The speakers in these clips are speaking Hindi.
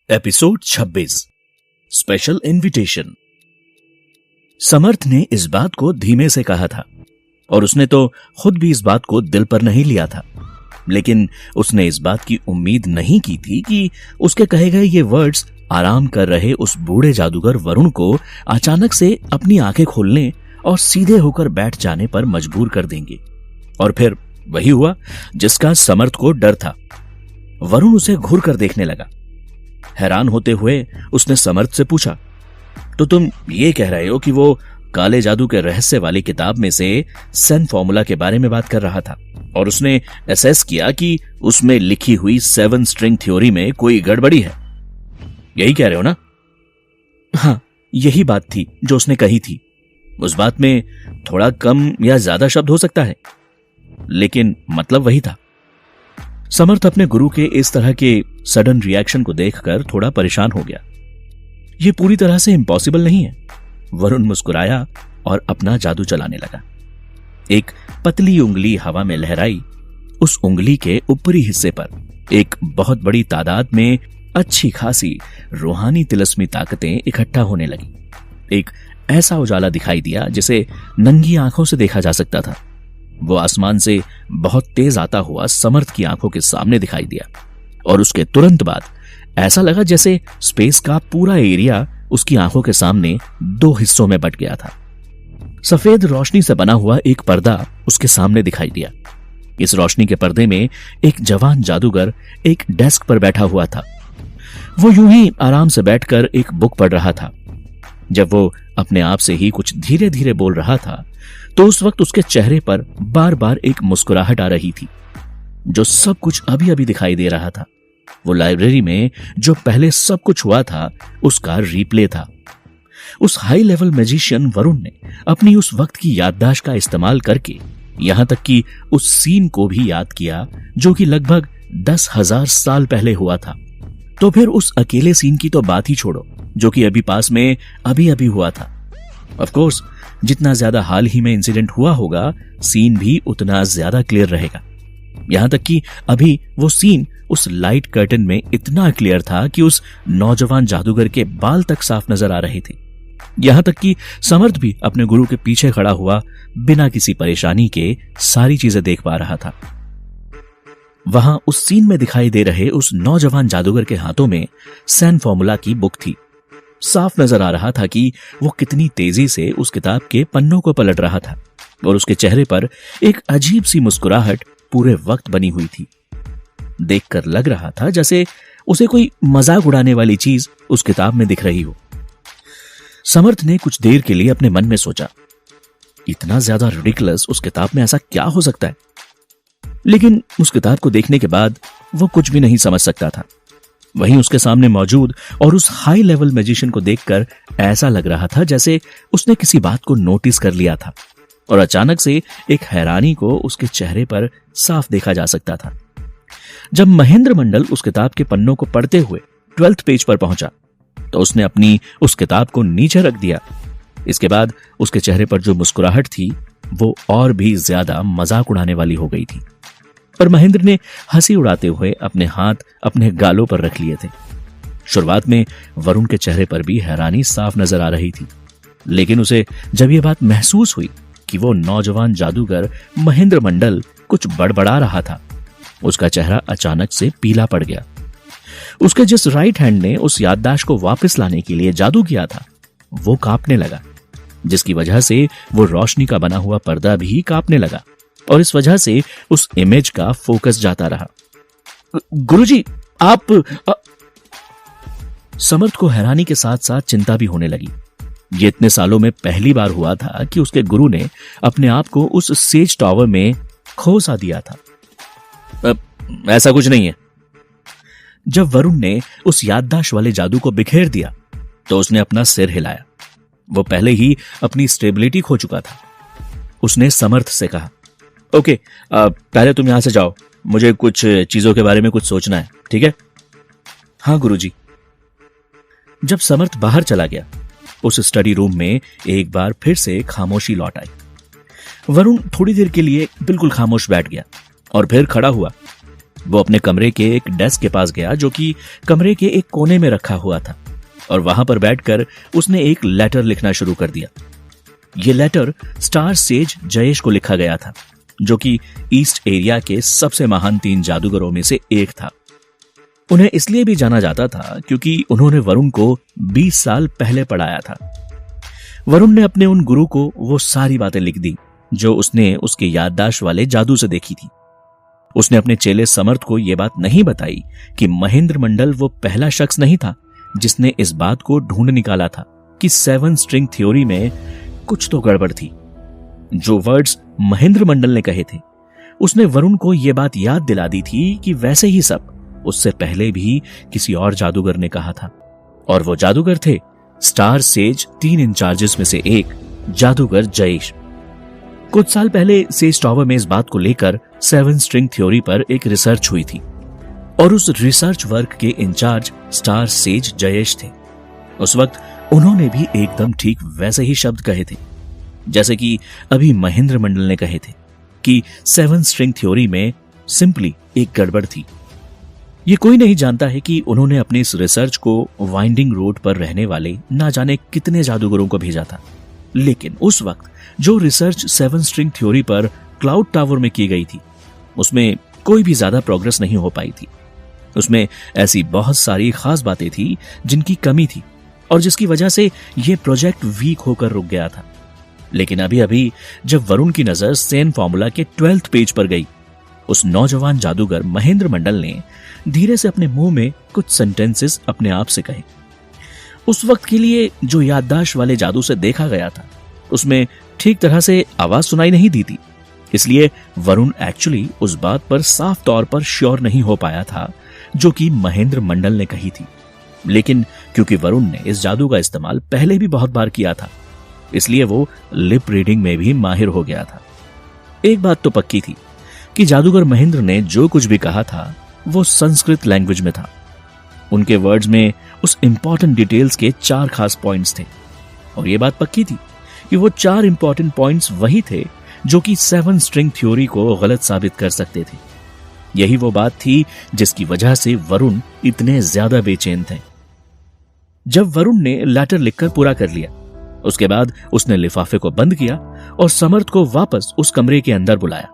Episode 26 special invitation. समर्थ ने इस बात को धीमे से कहा था और उसने तो खुद भी इस बात को दिल पर नहीं लिया था, लेकिन उसने इस बात की उम्मीद नहीं की थी कि उसके कहे गए ये वर्ड्स आराम कर रहे उस बूढ़े जादूगर वरुण को अचानक से अपनी आंखें खोलने और सीधे होकर बैठ जाने पर मजबूर कर देंगे। और फिर वही हुआ जिसका समर्थ को डर था। वरुण उसे घूर कर देखने लगा। हैरान होते हुए उसने समर्थ से पूछा, तो तुम ये कह रहे हो कि वो काले जादू के रहस्य वाली किताब में से सेन फॉर्मूला के बारे में बात कर रहा था और उसने असेस किया कि उसमें लिखी हुई 7 स्ट्रिंग थ्योरी में कोई गड़बड़ी है, यही कह रहे हो ना? हाँ, यही बात थी जो उसने कही थी। उस बात में थोड़ा कम या ज्यादा शब्द हो सकता है, लेकिन मतलब वही था। समर्थ अपने गुरु के इस तरह के सडन रिएक्शन को देखकर थोड़ा परेशान हो गया। यह पूरी तरह से इम्पॉसिबल नहीं है। वरुण मुस्कुराया और अपना जादू चलाने लगा। एक पतली उंगली हवा में लहराई। उस उंगली के ऊपरी हिस्से पर एक बहुत बड़ी तादाद में अच्छी खासी रूहानी तिलस्मी ताकतें इकट्ठा होने लगी। एक ऐसा उजाला दिखाई दिया जिसे नंगी आंखों से देखा जा सकता था। वो आसमान से बहुत तेज आता हुआ समर्थ की आंखों के सामने दिखाई दिया और उसके तुरंत बाद ऐसा लगा जैसे स्पेस का पूरा एरिया उसकी आंखों के सामने 2 हिस्सों में बंट गया था। सफेद रोशनी से बना हुआ एक पर्दा उसके सामने दिखाई दिया। इस रोशनी के पर्दे में एक जवान जादूगर एक डेस्क पर बैठा हुआ था। वो यूं ही आराम से बैठकर एक बुक पढ़ रहा था। जब वो अपने आप से ही कुछ धीरे धीरे बोल रहा था तो उस वक्त उसके चेहरे पर बार बार एक मुस्कुराहट आ रही थी। जो सब कुछ अभी अभी दिखाई दे रहा था वो लाइब्रेरी में जो पहले सब कुछ हुआ था उसका रिप्ले था। उस हाई लेवल मैजिशियन वरुण ने अपनी उस वक्त की याददाश्त का इस्तेमाल करके यहां तक कि उस सीन को भी याद किया जो कि लगभग 10,000 साल पहले हुआ था। तो फिर उस अकेले सीन की तो बात ही छोड़ो जो कि अभी पास में अभी अभी हुआ था। ऑफ कोर्स जितना ज्यादा हाल ही में इंसिडेंट हुआ होगा सीन भी उतना ज्यादा क्लियर रहेगा। यहां तक कि अभी वो सीन उस लाइट कर्टन में इतना क्लियर था कि उस नौजवान जादूगर के बाल तक साफ नजर आ रहे थे। यहां तक कि समर्थ भी अपने गुरु के पीछे खड़ा हुआ बिना किसी परेशानी के सारी चीजें देख पा रहा था। वहां उस सीन में दिखाई दे रहे उस नौजवान जादूगर के हाथों में सेन फॉर्मूला की बुक थी। साफ नजर आ रहा था कि वो कितनी तेजी से उस किताब के पन्नों को पलट रहा था और उसके चेहरे पर एक अजीब सी मुस्कुराहट पूरे वक्त बनी हुई थी। देखकर लग रहा था जैसे उसे कोई मजाक उड़ाने वाली चीज उस किताब में दिख रही हो। समर्थ ने कुछ देर के लिए अपने मन में सोचा, इतना ज्यादा रिडिकुलस उस किताब में ऐसा क्या हो सकता है? लेकिन उस किताब को देखने के बाद वो कुछ भी नहीं समझ सकता था। वहीं उसके सामने मौजूद और उस हाई लेवल मैजिशियन को देखकर ऐसा लग रहा था जैसे उसने किसी बात को नोटिस कर लिया था और अचानक से एक हैरानी को उसके चेहरे पर साफ देखा जा सकता था। जब महेंद्र मंडल उस किताब के पन्नों को पढ़ते हुए 12th पेज पर पहुंचा तो उसने अपनी उस किताब को नीचे रख दिया। इसके बाद उसके चेहरे पर जो मुस्कुराहट थी वो और भी ज्यादा मजाक उड़ाने वाली हो गई थी। पर महेंद्र ने हंसी उड़ाते हुए अपने हाथ अपने गालों पर रख लिए थे। शुरुआत में वरुण के चेहरे पर भी हैरानी साफ नजर आ रही थी, लेकिन उसे जब यह बात महसूस हुई कि वो नौजवान जादूगर महेंद्र मंडल कुछ बड़बड़ा रहा था, उसका चेहरा अचानक से पीला पड़ गया। उसके जिस राइट हैंड ने उस याददाश्त को वापस लाने के लिए जादू किया था वो कांपने लगा, जिसकी वजह से वो रोशनी का बना हुआ पर्दा भी कांपने लगा और इस वजह से उस इमेज का फोकस जाता रहा। गुरुजी, आप समर्थ को हैरानी के साथ साथ चिंता भी होने लगी। ये इतने सालों में पहली बार हुआ था कि उसके गुरु ने अपने आप को उस सेज टावर में खो सा दिया था। ऐसा कुछ नहीं है। जब वरुण ने उस याददाश्त वाले जादू को बिखेर दिया तो उसने अपना सिर हिलाया। वो पहले ही अपनी स्टेबिलिटी खो चुका था। उसने समर्थ से कहा, ओके, पहले तुम यहां से जाओ, मुझे कुछ चीजों के बारे में कुछ सोचना है, ठीक है? हाँ गुरुजी। जब समर्थ बाहर चला गया उस स्टडी रूम में एक बार फिर से खामोशी लौट आई। वरुण थोड़ी देर के लिए बिल्कुल खामोश बैठ गया और फिर खड़ा हुआ। वो अपने कमरे के एक डेस्क के पास गया जो कि कमरे के एक कोने में रखा हुआ था, और वहां पर बैठकर उसने एक लेटर लिखना शुरू कर दिया। यह लेटर स्टार सेज जयेश को लिखा गया था, जो कि ईस्ट एरिया के सबसे महान 3 जादूगरों में से एक था। उन्हें इसलिए भी जाना जाता था क्योंकि उन्होंने वरुण को 20 साल पहले पढ़ाया था। वरुण ने अपने उन गुरु को वो सारी बातें लिख दी जो उसने उसके याददाश्त वाले जादू से देखी थी। उसने अपने चेले समर्थ को यह बात नहीं बताई कि महेंद्र मंडल वो पहला शख्स नहीं था जिसने इस बात को ढूंढ निकाला था कि 7 स्ट्रिंग थ्योरी में कुछ तो गड़बड़ थी। जो वर्ड्स महेंद्र मंडल ने कहे थे, उसने वरुण को यह बात याद दिला दी थी कि वैसे ही सब उससे पहले भी किसी और जादूगर ने कहा था, और वो जादूगर थे स्टार सेज 3 इंचार्जेस में से एक जादूगर जयेश। कुछ साल पहले सेज टावर में इस बात को लेकर 7 स्ट्रिंग थ्योरी पर एक रिसर्च हुई थी, और उस रिसर्च वर्क के इंचार्ज स्टार सेज जयेश थे। उस वक्त उन्होंने भी एकदम ठीक वैसे ही शब्द कहे थे जैसे कि अभी महेंद्र मंडल ने कहे थे कि 7 स्ट्रिंग थ्योरी में सिंपली एक गड़बड़ थी। ये कोई नहीं जानता है कि उन्होंने अपनी इस रिसर्च को वाइंडिंग रोड पर रहने वाले ना जाने कितने जादूगरों को भेजा था, लेकिन उस वक्त जो रिसर्च 7 स्ट्रिंग थ्योरी पर क्लाउड टावर में की गई थी, उसमें कोई भी ज्यादा प्रोग्रेस नहीं हो पाई थी। उसमें ऐसी बहुत सारी खास बातें थी जिनकी कमी थी और जिसकी वजह से यह प्रोजेक्ट वीक होकर रुक गया था। लेकिन अभी अभी जब वरुण की नजर सेन फॉर्मूला के 12th पेज पर गई, उस नौजवान जादूगर महेंद्र मंडल ने धीरे से अपने मुंह में कुछ सेंटेंसेस अपने आप से कहे। उस वक्त के लिए जो याददाश्त वाले जादू से देखा गया था, उसमें ठीक तरह से आवाज सुनाई नहीं दी थी, इसलिए वरुण एक्चुअली उस बात पर साफ तौर पर श्योर नहीं हो पाया था जो कि महेंद्र मंडल ने कही थी। लेकिन क्योंकि वरुण ने इस जादू का इस्तेमाल पहले भी बहुत बार किया था, इसलिए वो लिप रीडिंग में भी माहिर हो गया था। एक बात तो पक्की थी कि जादूगर महेंद्र ने जो कुछ भी कहा था वो संस्कृत लैंग्वेज में था। उनके वर्ड्स में उस इंपॉर्टेंट डिटेल्स के 4 खास पॉइंट्स थे, और ये बात पक्की थी कि वो 4 इंपॉर्टेंट पॉइंट्स वही थे जो कि 7 स्ट्रिंग थ्योरी को गलत साबित कर सकते थे। यही वो बात थी जिसकी वजह से वरुण इतने ज्यादा बेचैन थे। जब वरुण ने लेटर लिखकर पूरा कर लिया, उसके बाद उसने लिफाफे को बंद किया और समर्थ को वापस उस कमरे के अंदर बुलाया।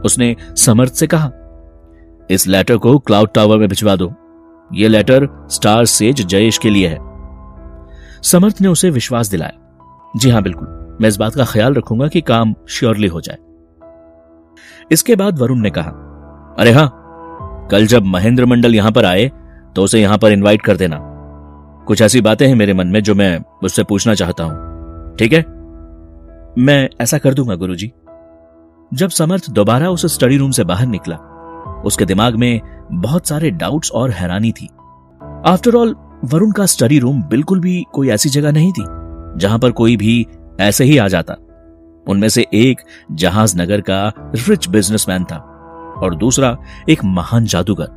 उसने समर्थ से कहा, इस लेटर को क्लाउड टावर में भिजवा दो। यह लेटर स्टार सेज जयेश के लिए है। समर्थ ने उसे विश्वास दिलाया, जी हां बिल्कुल, मैं इस बात का ख्याल रखूंगा कि काम श्योरली हो जाए। इसके बाद वरुण ने कहा, अरे हां, कल जब महेंद्र मंडल यहां पर आए तो उसे यहां पर इनवाइट कर देना। कुछ ऐसी बातें हैं मेरे मन में जो मैं उससे पूछना चाहता हूं, ठीक है? मैं ऐसा कर दूंगा गुरुजी। जब समर्थ दोबारा उस स्टडी रूम से बाहर निकला, उसके दिमाग में बहुत सारे डाउट्स और हैरानी थी। आफ्टर ऑल वरुण का स्टडी रूम बिल्कुल भी कोई ऐसी जगह नहीं थी जहां पर कोई भी ऐसे ही आ जाता। उनमें से एक जहाज नगर का रिच बिजनेसमैन था और दूसरा एक महान जादूगर,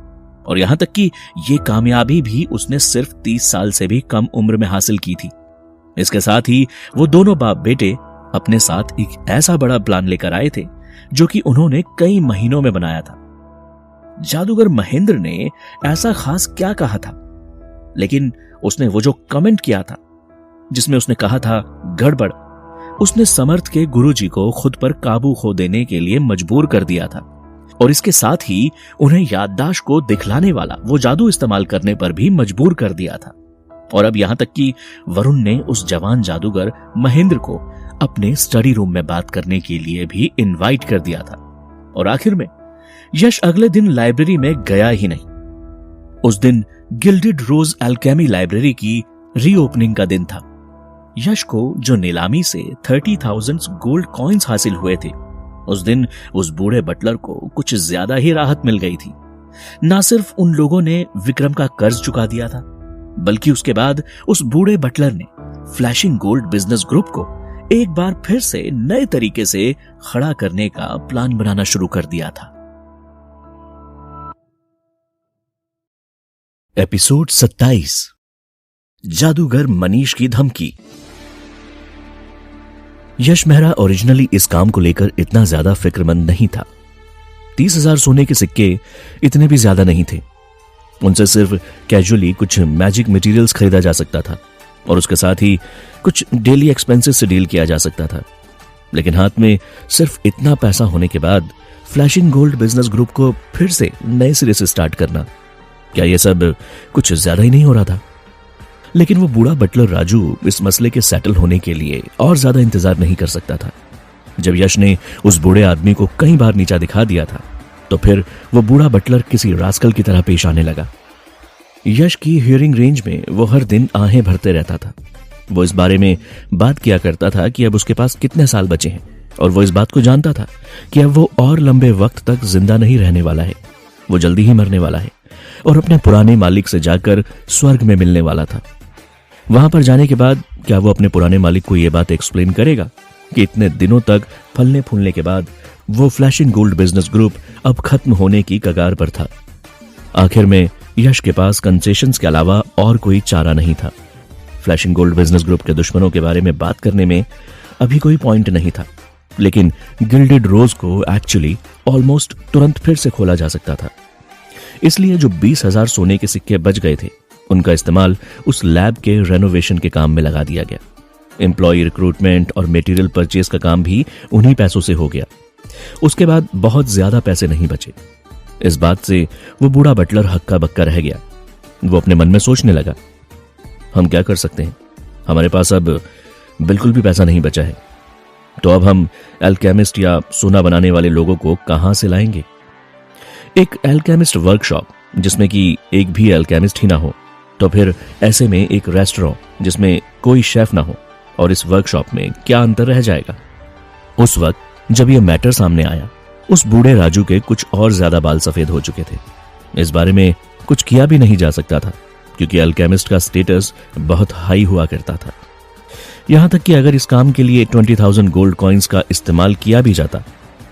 और यहां तक कि ये कामयाबी भी उसने सिर्फ 30 साल से भी कम उम्र में हासिल की थी। इसके साथ ही वो दोनों बाप बेटे अपने साथ एक ऐसा बड़ा प्लान लेकर आए थे जो कि उन्होंने कई महीनों में बनाया था। जादूगर महेंद्र ने ऐसा खास क्या कहा था, लेकिन उसने वो जो कमेंट किया था जिसमें उसने कहा था गड़बड़, उसने समर्थ के गुरुजी को खुद पर काबू खो देने के लिए मजबूर कर दिया था, और इसके साथ ही उन्हें याददाश्त को दिखलाने वाला वो जादू इस्तेमाल करने पर भी मजबूर कर दिया था। और अब यहां तक कि वरुण ने उस जवान जादूगर महेंद्र को अपने स्टडी रूम में बात करने के लिए भी इनवाइट कर दिया था। और आखिर में यश अगले दिन लाइब्रेरी में गया ही नहीं। उस दिन गिल्डेड रोज अल्केमी लाइब्रेरी की रीओपनिंग का दिन था। यश को जो नीलामी से 30,000 गोल्ड कॉइन्स हासिल हुए थे, उस दिन उस बूढ़े बटलर को कुछ ज्यादा ही राहत मिल गई थी। ना सिर्फ उन लोगों ने विक्रम का कर्ज चुका दिया था, बल्कि उसके बाद उस बूढ़े बटलर ने फ्लैशिंग गोल्ड बिजनेस ग्रुप को एक बार फिर से नए तरीके से खड़ा करने का प्लान बनाना शुरू कर दिया था। एपिसोड 27, जादूगर मनीष की धमकी। यश मेहरा ओरिजिनली इस काम को लेकर इतना ज्यादा फिक्रमंद नहीं था। 30,000 सोने के सिक्के इतने भी ज्यादा नहीं थे। उनसे सिर्फ कैजुअली कुछ मैजिक मटेरियल्स खरीदा जा सकता था और उसके साथ ही कुछ डेली एक्सपेंसेस से डील किया जा सकता था। लेकिन हाथ में सिर्फ इतना पैसा होने के बाद फ्लैशिंग गोल्ड बिजनेस ग्रुप को फिर से नए सिरे से स्टार्ट करना, क्या यह सब कुछ ज्यादा ही नहीं हो रहा था? लेकिन वो बूढ़ा बटलर राजू इस मसले के सेटल होने के लिए और ज्यादा इंतजार नहीं कर सकता था। जब यश ने उस बूढ़े आदमी को कई बार नीचा दिखा दिया था तो फिर वो बूढ़ा बटलर किसी रास्कल की तरह पेश आने लगा। यश की हियरिंग रेंज में वो हर दिन आहें भरते रहता था। वो इस बारे में बात किया करता था कि अब उसके पास कितने साल बचे हैं, और वो इस बात को जानता था कि अब वो और लंबे वक्त तक जिंदा नहीं रहने वाला है। वो जल्दी ही मरने वाला है और अपने पुराने मालिक से जाकर स्वर्ग में मिलने वाला था। वहां पर जाने के बाद क्या वो अपने पुराने मालिक को यह बात एक्सप्लेन करेगा कि इतने दिनों तक फलने फूलने के बाद वो फ्लैशिंग गोल्ड बिजनेस ग्रुप अब खत्म होने की कगार पर था? आखिर में यश के पास कंसेशंस के अलावा और कोई चारा नहीं था। फ्लैशिंग गोल्ड बिजनेस ग्रुप के दुश्मनों के बारे में बात करने में अभी कोई पॉइंट नहीं था, लेकिन गिल्डेड रोज को एक्चुअली ऑलमोस्ट तुरंत फिर से खोला जा सकता था। इसलिए जो 20,000 सोने के सिक्के बच गए थे उनका इस्तेमाल उस लैब के रेनोवेशन के काम में लगा दिया गया। एम्प्लॉय रिक्रूटमेंट और मटेरियल परचेज का काम भी उन्हीं पैसों से हो गया। उसके बाद बहुत ज्यादा पैसे नहीं बचे। इस बात से वो बूढ़ा बटलर हक्का बक्का रह गया। वो अपने मन में सोचने लगा, हम क्या कर सकते हैं? हमारे पास अब बिल्कुल भी पैसा नहीं बचा है, तो अब हम एल्केमिस्ट या सोना बनाने वाले लोगों को कहां से लाएंगे? एक एल्केमिस्ट वर्कशॉप जिसमें कि एक भी एल्केमिस्ट ही ना हो, तो फिर ऐसे में एक रेस्टोरेंट जिसमें कोई शेफ ना हो, और इस वर्कशॉप में क्या अंतर रह जाएगा? उस वक्त जब यह मैटर सामने आया, उस बूढ़े राजू के कुछ और ज्यादा बाल सफेद हो चुके थे। इस बारे में कुछ किया भी नहीं जा सकता था क्योंकि अल्केमिस्ट का स्टेटस बहुत हाई हुआ करता था। यहां तक कि अगर इस काम के लिए 20,000 गोल्ड कॉइन्स का इस्तेमाल किया भी जाता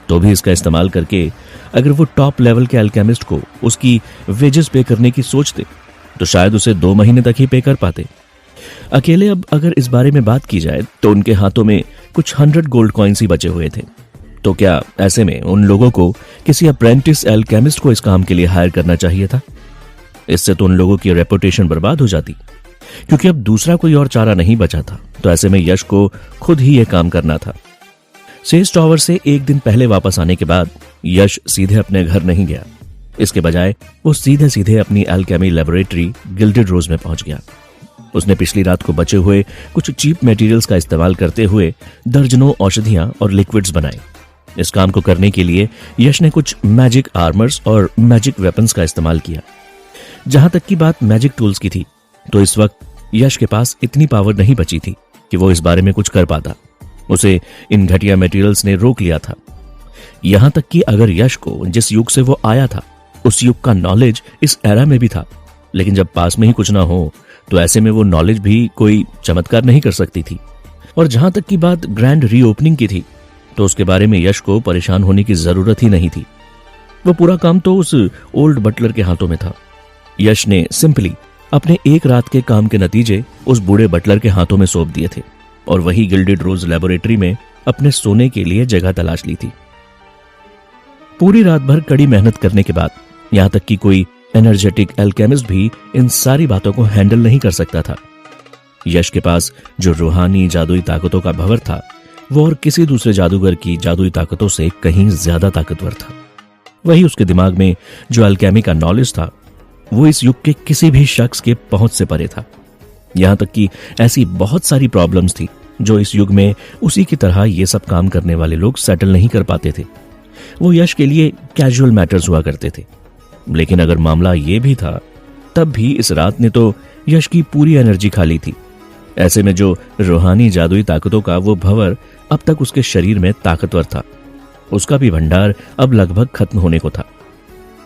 तो भी इसका इस्तेमाल करके अगर वो टॉप लेवल के अल्केमिस्ट को उसकी वेजेस पे करने की सोचते तो शायद उसे 2 महीने तक ही पे कर पाते। अकेले अब अगर इस बारे में बात की जाए तो उनके हाथों में कुछ 100 गोल्ड कॉइन्स ही बचे हुए थे। तो क्या ऐसे में उन लोगों को किसी अप्रेंटिस एल्केमिस्ट को इस काम के लिए हायर करना चाहिए था? इससे तो उन लोगों की रेपुटेशन बर्बाद हो जाती, क्योंकि अब दूसरा कोई और चारा नहीं बचा था। तो ऐसे में यश को खुद ही यह काम करना था। सेज टॉवर से एक दिन पहले वापस आने के बाद यश सीधे अपने घर नहीं गया। इसके बजाय वो सीधे सीधे अपनी एल्केमी लेबोरेटरी गिल्डेड रोज में पहुंच गया। उसने पिछली रात को बचे हुए कुछ चीप मटेरियल्स का इस्तेमाल करते हुए दर्जनों औषधियां और लिक्विड्स बनाए। इस काम को करने के लिए यश ने कुछ मैजिक आर्मर्स और मैजिक वेपन्स का इस्तेमाल किया। जहां तक की बात मैजिक टूल्स की थी, तो इस वक्त यश के पास इतनी पावर नहीं बची थी कि वो इस बारे में कुछ कर पाता। उसे इन घटिया मटेरियल्स ने रोक लिया था। यहां तक कि अगर यश को जिस युग से वो आया था उस युग का नॉलेज इस एरा में भी था, लेकिन जब पास में ही कुछ ना हो तो ऐसे में वो नॉलेज भी कोई चमत्कार नहीं कर सकती थी। और जहां तक की बात ग्रैंड रीओपनिंग की थी, तो उसके बारे में यश को परेशान होने की जरूरत ही नहीं थी। वो पूरा काम तो उस ओल्ड बटलर के हाथों में था। यश ने सिंपली अपने एक रात के काम के नतीजे उस बूढ़े बटलर के हाथों में सौंप दिए थे और वही गिल्डेड रोज लेबोरेटरी में अपने सोने के लिए जगह तलाश ली थी। पूरी रात भर कड़ी मेहनत करने के बाद यहां तक कि कोई एनर्जेटिक एल्केमिस्ट भी इन सारी बातों को हैंडल नहीं कर सकता था। यश के पास जो रूहानी जादुई ताकतों का भंवर था, वो और किसी दूसरे जादूगर की जादुई ताकतों से कहीं ज्यादा ताकतवर था। वही उसके दिमाग में जो अल्केमी का नॉलेज था, वो इस युग के किसी भी शख्स के पहुंच से परे था। यहां तक कि ऐसी बहुत सारी प्रॉब्लम्स थी जो इस युग में उसी की तरह ये सब काम करने वाले लोग सेटल नहीं कर पाते थे। वो यश के लिए कैजुअल मैटर्स हुआ करते थे। लेकिन अगर मामला ये भी था, तब भी इस रात ने तो यश की पूरी एनर्जी खा ली थी। ऐसे में जो रूहानी जादुई ताकतों का वो भंवर अब तक उसके शरीर में ताकतवर था, उसका भी भंडार अब लगभग खत्म होने को था।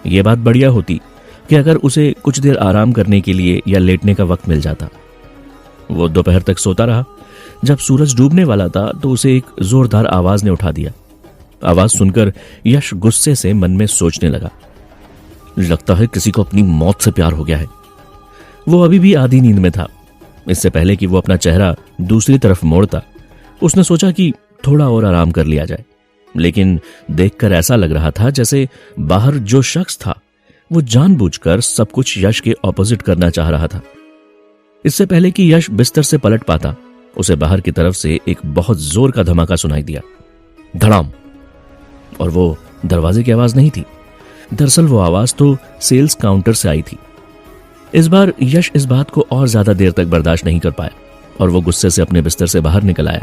यह बात बढ़िया होती कि अगर उसे कुछ देर आराम करने के लिए या लेटने का वक्त मिल जाता। वो दोपहर तक सोता रहा। जब सूरज डूबने वाला था तो उसे एक जोरदार आवाज ने उठा दिया। आवाज सुनकर यश गुस्से से मन में सोचने लगा, लगता है किसी को अपनी मौत से प्यार हो गया है। वो अभी भी आधी नींद में था। इससे पहले कि वो अपना चेहरा दूसरी तरफ मोड़ता, उसने सोचा कि थोड़ा और आराम कर लिया जाए। लेकिन देखकर ऐसा लग रहा था जैसे बाहर जो शख्स था वो जानबूझकर सब कुछ यश के ऑपोजिट करना चाह रहा था। इससे पहले कि यश बिस्तर से पलट पाता, उसे बाहर की तरफ से एक बहुत जोर का धमाका सुनाई दिया, धड़ाम। और वो दरवाजे की आवाज नहीं थी, दरअसल वो आवाज तो सेल्स काउंटर से आई थी। इस बार यश इस बात को और ज्यादा देर तक बर्दाश्त नहीं कर पाया और वो गुस्से से अपने बिस्तर से बाहर निकल आया।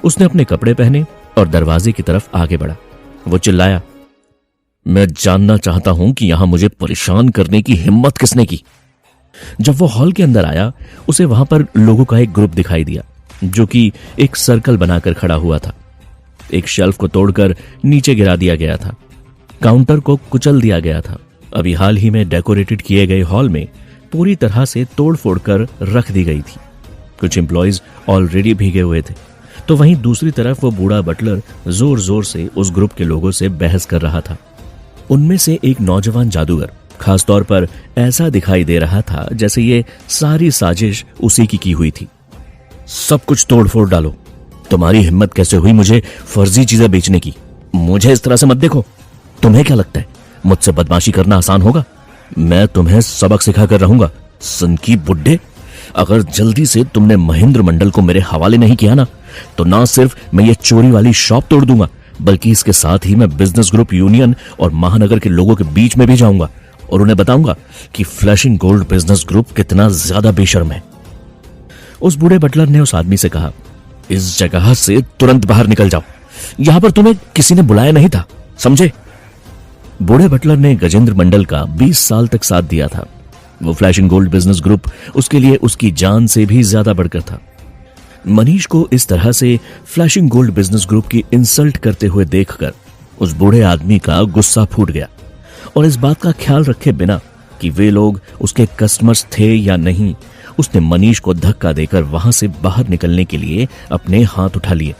उसने अपने कपड़े पहने और दरवाजे की तरफ आगे बढ़ा। वो चिल्लाया, मैं जानना चाहता हूं कि यहां मुझे परेशान करने की हिम्मत किसने की। जब वो हॉल के अंदर आया, उसे वहां पर लोगों का एक ग्रुप दिखाई दिया जो कि एक सर्कल बनाकर खड़ा हुआ था। एक शेल्फ को तोड़कर नीचे गिरा दिया गया था, काउंटर को कुचल दिया गया था। अभी हाल ही में डेकोरेटेड किए गए हॉल में पूरी तरह से तोड़ फोड़ कर रख दी गई थी। कुछ एम्प्लॉयज ऑलरेडी भीगे हुए थे, तो वहीं दूसरी तरफ वो बूढ़ा बटलर जोर जोर से उस ग्रुप के लोगों से बहस कर रहा था। उनमें से एक नौजवान जादूगर खासतौर पर ऐसा दिखाई दे रहा था जैसे ये सारी साजिश उसी की हुई थी। सब कुछ तोड़ फोड़ डालो, तुम्हारी हिम्मत कैसे हुई मुझे फर्जी चीजें बेचने की? मुझे इस तरह से मत देखो। तुम्हें क्या लगता है मुझसे बदमाशी करना आसान होगा? मैं तुम्हें सबक सिखाकर रहूंगा, सनकी बुड्ढे। अगर जल्दी से तुमने महेंद्र मंडल को मेरे हवाले नहीं किया ना, तो ना सिर्फ मैं ये चोरी वाली शॉप तोड़ दूंगा, बल्कि इसके साथ ही मैं बिजनेस ग्रुप यूनियन और महानगर के लोगों के बीच में भी जाऊंगा और उन्हें बताऊंगा कि फ्लैशिंग गोल्ड बिजनेस ग्रुप कितना ज्यादा बेशर्म है। उस बूढ़े बटलर ने उस आदमी से कहा, इस जगह से तुरंत बाहर निकल जाओ, यहां पर तुम्हें किसी ने बुलाया नहीं था, समझे? बूढ़े बटलर ने गजेंद्र मंडल का 20 साल तक साथ दिया था। वो फ्लैशिंग गोल्ड बिजनेस ग्रुप उसके लिए उसकी जान से भी ज्यादा बढ़कर था। मनीष को इस तरह से फ्लैशिंग गोल्ड बिजनेस ग्रुप की इंसल्ट करते हुए देखकर उस बूढ़े आदमी का गुस्सा फूट गया और इस बात का ख्याल रखे बिना कि वे लोग उसके कस्टमर्स थे या नहीं, उसने मनीष को धक्का देकर वहां से बाहर निकलने के लिए अपने हाथ उठा लिए।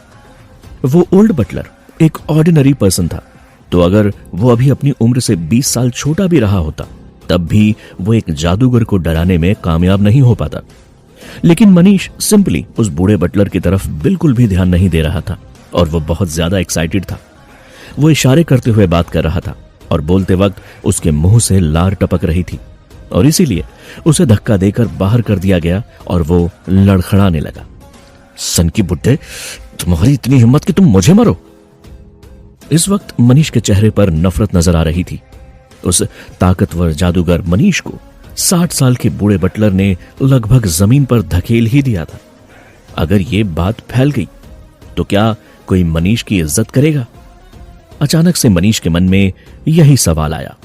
वो ओल्ड बटलर एक ऑर्डिनरी पर्सन था, तो अगर वो अभी अपनी उम्र से 20 साल छोटा भी रहा होता, तब भी वो एक जादूगर को डराने में कामयाब नहीं हो पाता। लेकिन मनीष सिंपली उस बूढ़े बटलर की तरफ बिल्कुल भी ध्यान नहीं दे रहा था और वो बहुत ज्यादा एक्साइटेड था। वो इशारे करते हुए बात कर रहा था और बोलते वक्त उसके मुंह से लार टपक रही थी और इसीलिए उसे धक्का देकर बाहर कर दिया गया और वो लड़खड़ाने लगा। सन की बुड्ढे, तुम्हारी इतनी हिम्मत कि तुम मुझे मारो। इस वक्त मनीष के चेहरे पर नफरत नजर आ रही थी। उस ताकतवर जादूगर मनीष को 60 साल के बूढ़े बटलर ने लगभग जमीन पर धकेल ही दिया था। अगर ये बात फैल गई तो क्या कोई मनीष की इज्जत करेगा? अचानक से मनीष के मन में यही सवाल आया।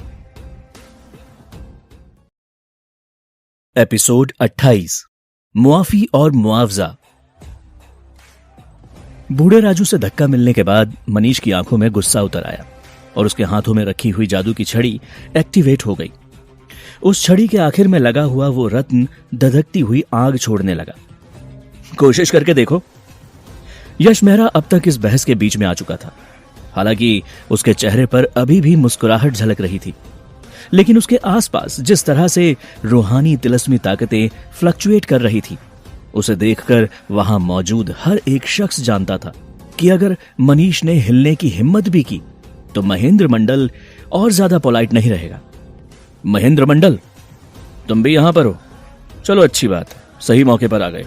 एपिसोड 28, मुआफी और मुआवजा। बूढ़े राजू से धक्का मिलने के बाद मनीष की आंखों में गुस्सा उतर आया और उसके हाथों में रखी हुई जादू की छड़ी एक्टिवेट हो गई। उस छड़ी के आखिर में लगा हुआ वो रत्न धधकती हुई आग छोड़ने लगा। कोशिश करके देखो। यश मेहरा अब तक इस बहस के बीच में आ चुका था। हालांकि उसके चेहरे पर अभी भी मुस्कुराहट झलक रही थी, लेकिन उसके आसपास जिस तरह से रूहानी तिलस्मी ताकतें फ्लक्चुएट कर रही थी, उसे देखकर वहां मौजूद हर एक शख्स जानता था कि अगर मनीष ने हिलने की हिम्मत भी की तो महेंद्र मंडल और ज्यादा पोलाइट नहीं रहेगा। महेंद्र मंडल, तुम भी यहां पर हो? चलो अच्छी बात, सही मौके पर आ गए।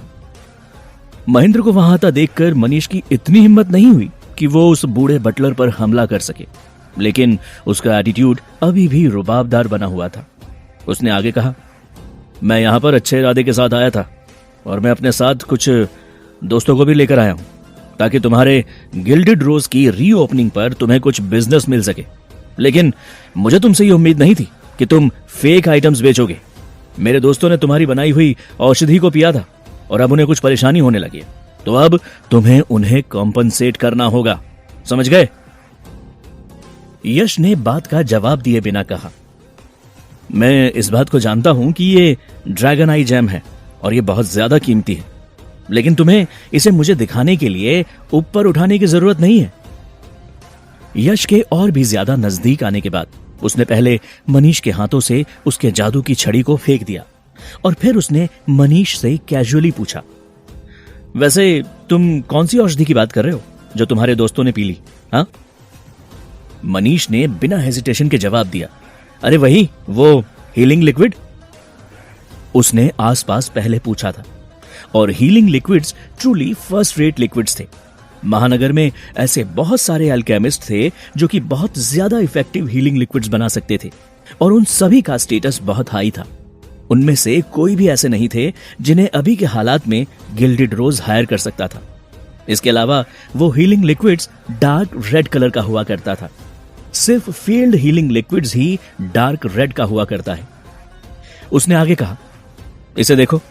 महेंद्र को वहां आता देखकर मनीष की इतनी हिम्मत नहीं हुई कि वो उस बूढ़े बटलर पर हमला कर सके, लेकिन उसका एटीट्यूड अभी भी रुबाबदार बना हुआ था। उसने आगे कहा, मैं यहां पर अच्छे इरादे के साथ आया था और मैं अपने साथ कुछ दोस्तों को भी लेकर आया हूं ताकि तुम्हारे गिल्डेड रोज की रीओपनिंग पर तुम्हें कुछ बिजनेस मिल सके। लेकिन मुझे तुमसे ये उम्मीद नहीं थी कि तुम फेक आइटम्स बेचोगे। मेरे दोस्तों ने तुम्हारी बनाई हुई औषधि को पिया था और अब उन्हें कुछ परेशानी होने लगी है, तो अब तुम्हें उन्हें कॉम्पनसेट करना होगा, समझ गए? यश ने बात का जवाब दिए बिना कहा, मैं इस बात को जानता हूं कि ये ड्रैगन आई जैम है और ये बहुत ज्यादा कीमती है, लेकिन तुम्हें इसे मुझे दिखाने के लिए ऊपर उठाने की जरूरत नहीं है। यश के और भी ज्यादा नजदीक आने के बाद उसने पहले मनीष के हाथों से उसके जादू की छड़ी को फेंक दिया और फिर उसने मनीष से कैजुअली पूछा, वैसे तुम कौन सी औषधि की बात कर रहे हो जो तुम्हारे दोस्तों ने पी ली? हाँ, मनीष ने बिना हेजिटेशन के जवाब दिया, अरे वही, वो हीलिंग लिक्विड। उसने आसपास पहले पूछा था, और healing liquids truly first rate liquids थे। महानगर में ऐसे बहुत सारे अल्केमिस्ट थे जो कि बहुत ज्यादा इफेक्टिव हीलिंग लिक्विड्स बना सकते थे, और उन सभी का स्टेटस बहुत हाई था। उनमें से कोई भी ऐसे नहीं थे जिन्हें अभी के हालात में गिल्डेड रोज हायर कर सकता था। इसके अलावा वो healing liquids dark red colour का हुआ करता था। सिर्फ फील्ड हीलिंग लिक्विड्स ही डार्क रेड का हुआ करता है। उसने आगे कहा, इसे देखो,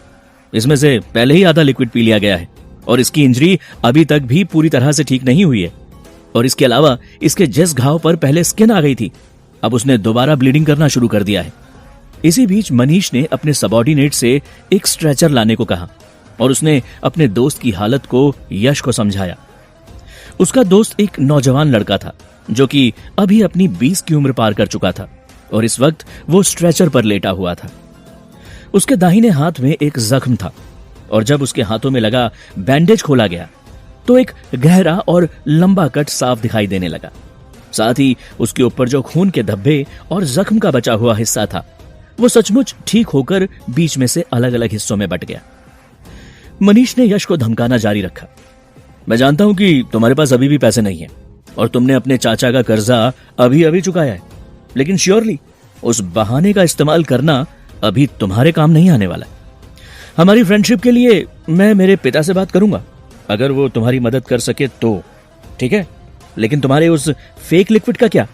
इसमें से पहले ही आधा लिक्विड पी लिया गया है, और इसकी इंजरी अभी तक भी पूरी तरह से ठीक नहीं हुई है। और इसके अलावा इसके जिस घाव पर पहले स्किन आ गई थी, अब उसने दोबारा ब्लीडिंग करना शुरू कर दिया है। इसी बीच मनीष ने अपने सबऑर्डिनेट से एक स्ट्रेचर लाने को कहा, और उसने अपने दोस्त की हालत को यश को समझाया। उसका दोस्त एक नौजवान लड़का था जो कि अभी अपनी 20 की उम्र पार कर चुका था, और इस वक्त वो स्ट्रेचर पर लेटा हुआ था। उसके दाहिने हाथ में एक जख्म था, और जब उसके हाथों में लगा बैंडेज खोला गया तो एक गहरा और लंबा कट साफ दिखाई देने लगा। साथ ही उसके ऊपर जो खून के धब्बे और जख्म का बचा हुआ हिस्सा था, वो सचमुच ठीक होकर बीच में से अलग अलग हिस्सों में बट गया। मनीष ने यश को धमकाना जारी रखा, मैं जानता हूं कि तुम्हारे पास अभी भी पैसे नहीं है, और तुमने अपने चाचा का कर्जा अभी अभी चुकाया है, लेकिन श्योरली उस बहाने का इस्तेमाल करना अभी तुम्हारे काम नहीं आने वाला। हमारी फ्रेंडशिप के लिए मैं मेरे पिता से बात करूंगा, अगर वो तुम्हारी मदद कर सके तो ठीक है, लेकिन तुम्हारे उस फेक लिक्विड का क्या?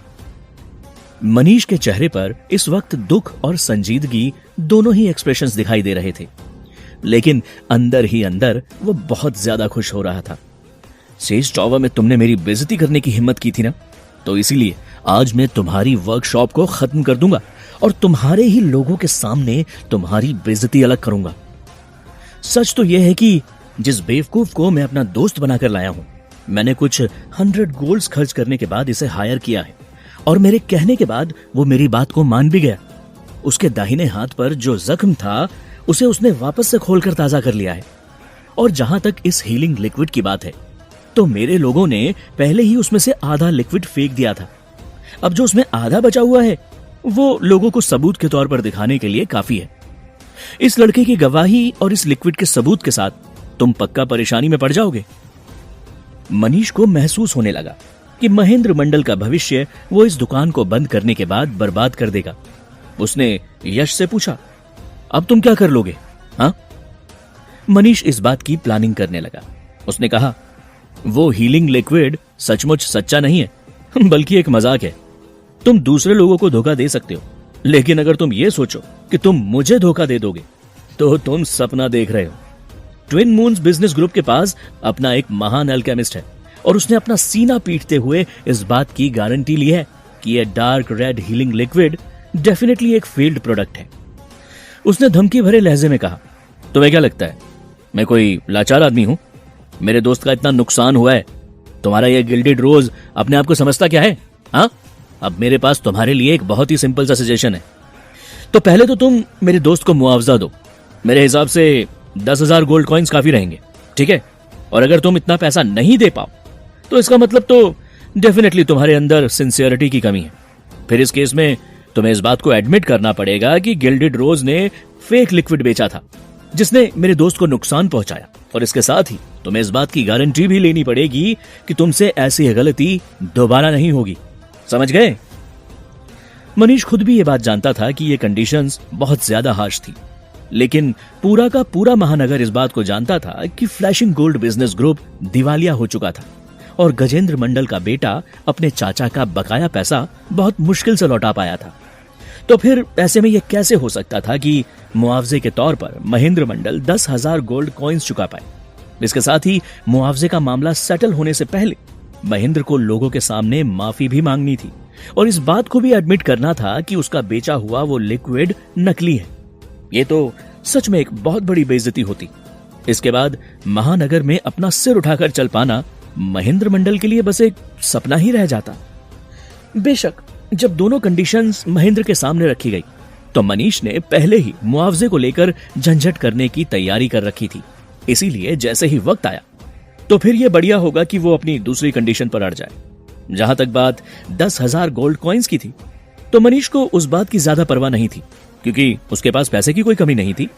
मनीष के चेहरे पर इस वक्त दुख और संजीदगी दोनों ही एक्सप्रेशंस दिखाई दे रहे थे, लेकिन अंदर ही अंदर वो बहुत ज्यादा खुश हो रहा था। सेज टावर में तुमने मेरी बेइज्जती करने की हिम्मत की थी ना, तो इसीलिए आज मैं तुम्हारी वर्कशॉप को खत्म कर दूंगा और तुम्हारे ही लोगों के सामने तुम्हारी बेइज्जती अलग करूंगा। सच तो यह है कि जिस बेवकूफ को मैं अपना दोस्त बनाकर लाया हूं, मैंने कुछ 100 गोल्ड्स खर्च करने के बाद इसे हायर किया है, और मेरे कहने के बाद वो मेरी बात को मान भी गया। उसके दाहिने हाथ पर जो जख्म था उसे उसने वापस से खोलकर ताजा कर लिया है। और जहां तक इस हीलिंग लिक्विड की बात है, तो मेरे लोगों ने पहले ही उसमें से आधा लिक्विड फेंक दिया था। अब जो उसमें आधा बचा हुआ है वो लोगों को सबूत के तौर पर दिखाने के लिए काफी है। इस लड़के की गवाही और इस लिक्विड के सबूत के साथ तुम पक्का परेशानी में पड़ जाओगे। मनीष को महसूस होने लगा कि महेंद्र मंडल का भविष्य वो इस दुकान को बंद करने के बाद बर्बाद कर देगा। उसने यश से पूछा, अब तुम क्या कर लोगे? हाँ? मनीष इस बात की प्लानिंग करने लगा। उसने कहा, वो हीलिंग लिक्विड सचमुच सच्चा नहीं है, बल्कि एक मजाक है। तुम दूसरे लोगों को धोखा दे सकते हो, लेकिन अगर तुम ये सोचो कि तुम मुझे धोखा दे दोगे तो तुम सपना देख रहे हो। ट्विन मून्स बिजनेस ग्रुप के पास अपना एक महान अल्केमिस्ट है, और उसने अपना सीना पीटते हुए इस बात की गारंटी ली है कि यह dark red healing liquid definitely एक फील्ड प्रोडक्ट है। उसने धमकी भरे लहजे में कहा, तुम्हें क्या लगता है मैं कोई लाचार आदमी हूं? मेरे दोस्त का इतना नुकसान हुआ है, तुम्हारा यह गिल्डेड रोज अपने आप को समझता क्या है? हाँ, अब मेरे पास तुम्हारे लिए एक बहुत ही सिंपल सा सजेशन है। तो पहले तो तुम मेरे दोस्त को मुआवजा दो। मेरे हिसाब से 10,000 गोल्ड कॉइन्स काफी रहेंगे, ठीक है? और अगर तुम इतना पैसा नहीं दे पाओ तो इसका मतलब तो डेफिनेटली तुम्हारे अंदर सिंसियरिटी की कमी है। फिर इस केस में तुम्हें इस बात को एडमिट करना पड़ेगा कि गिल्डेड रोज ने फेक लिक्विड बेचा था, जिसने मेरे दोस्त को नुकसान पहुंचाया, और इसके साथ ही तुम्हें इस बात की गारंटी भी लेनी पड़ेगी कि तुमसे ऐसी गलती दोबारा नहीं होगी। समझ गए? मनीष खुद भी ये बात जानता था कि ये कंडीशंस बहुत ज्यादा हार्श थी, लेकिन पूरा का पूरा महानगर इस बात को जानता था कि फ्लैशिंग गोल्ड बिजनेस ग्रुप दिवालिया हो चुका था, और गजेंद्र मंडल का बेटा अपने चाचा का बकाया पैसा बहुत मुश्किल से लौटा पाया था। तो फिर ऐसे में यह कैसे हो सकता था कि मुआवजे के तौर पर महेंद्र मंडल 10,000 गोल्ड कॉइन्स चुका पाए? इसके साथ ही मुआवजे का मामला सेटल होने से पहले महेंद्र को लोगों के सामने माफी भी मांगनी थी, और इस बात को भी एडमिट करना था कि उसका बेचा हुआ वो लिक्विड नकली है। ये तो सच में एक बहुत बड़ी बेइज्जती होती। इसके बाद महानगर में अपना सिर उठाकर चल पाना महेंद्र मंडल के लिए बस एक सपना ही रह जाता। बेशक जब दोनों कंडीशंस महेंद्र के सामने रखी गई, तो मनीष ने पहले ही मुआवजे को लेकर झंझट करने की तैयारी कर रखी थी। इसीलिए जैसे ही वक्त आया तो फिर यह बढ़िया होगा कि वो अपनी दूसरी कंडीशन पर अड़ जाए। जहां तक बात 10,000 गोल्ड कॉइन्स की थी, तो मनीष को उस बात की ज्यादा परवाह नहीं थी, क्योंकि उसके पास पैसे की कोई कमी नहीं थी।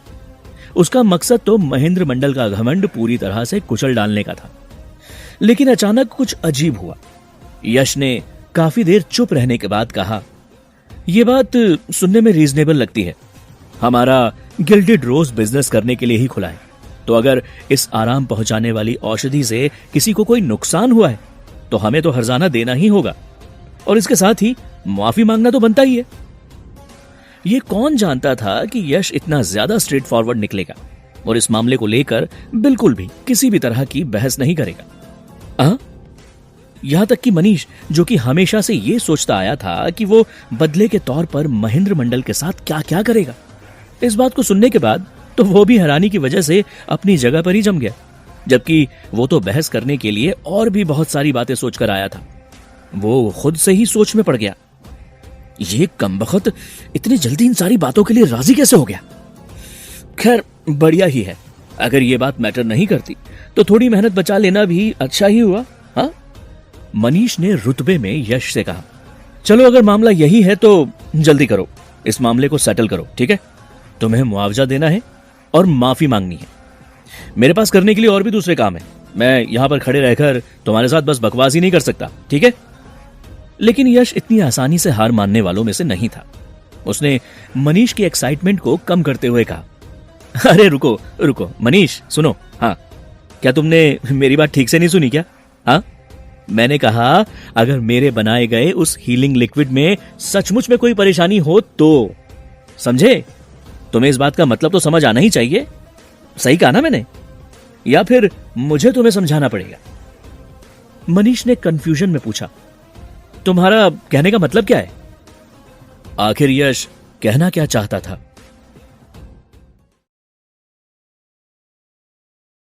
उसका मकसद तो महेंद्र मंडल का घमंड पूरी तरह से कुचल डालने का था। लेकिन अचानक कुछ अजीब हुआ। यश ने काफी देर चुप रहने के बाद कहा, यह बात सुनने में रीजनेबल लगती है। हमारा गिल्डेड रोज बिजनेस करने के लिए ही खुला है, तो अगर इस आराम पहुंचाने वाली औषधि से किसी को कोई नुकसान हुआ है तो हमें तो हर्जाना देना ही होगा, और इसके साथ ही माफी मांगना तो बनता ही है। यह कौन जानता था कि यश इतना ज्यादा स्ट्रेट फॉरवर्ड निकलेगा और इस मामले को लेकर बिल्कुल भी किसी भी तरह की बहस नहीं करेगा। यहां तक कि मनीष, जो कि हमेशा से यह सोचता आया था कि वो बदले के तौर पर महेंद्र मंडल के साथ क्या क्या करेगा, इस बात को सुनने के बाद तो वो भी हैरानी की वजह से अपनी जगह पर ही जम गया, जबकि वो तो बहस करने के लिए और भी बहुत सारी बातें सोचकर आया था। वो खुद से ही सोच में पड़ गया, ये कमबख्त इतनी जल्दी इन सारी बातों के लिए राजी कैसे हो गया। खैर, बढ़िया ही है। अगर ये बात मैटर नहीं करती तो थोड़ी मेहनत बचा लेना भी अच्छा ही हुआ। हाँ, मनीष ने रुतबे में यश से कहा, चलो अगर मामला यही है तो जल्दी करो, इस मामले को सेटल करो, ठीक है। तुम्हें मुआवजा देना है और माफी मांगनी है। मेरे पास करने के लिए और भी दूसरे काम है। मैं यहां पर खड़े रहकर तुम्हारे साथ बस बकवास ही नहीं कर सकता, ठीक है। लेकिन यश इतनी आसानी से हार मानने वालों में से नहीं था। उसने मनीष की एक्साइटमेंट को कम करते हुए कहा, अरे रुको रुको मनीष, सुनो। हाँ, क्या तुमने मेरी बात ठीक से नहीं सुनी क्या? हाँ, मैंने कहा अगर मेरे बनाए गए उस हीलिंग लिक्विड में सचमुच में कोई परेशानी हो तो, समझे? तुम्हें इस बात का मतलब तो समझ आना ही चाहिए। सही कहा ना मैंने, या फिर मुझे तुम्हें समझाना पड़ेगा? मनीष ने कंफ्यूजन में पूछा, तुम्हारा कहने का मतलब क्या है? आखिर यश कहना क्या चाहता था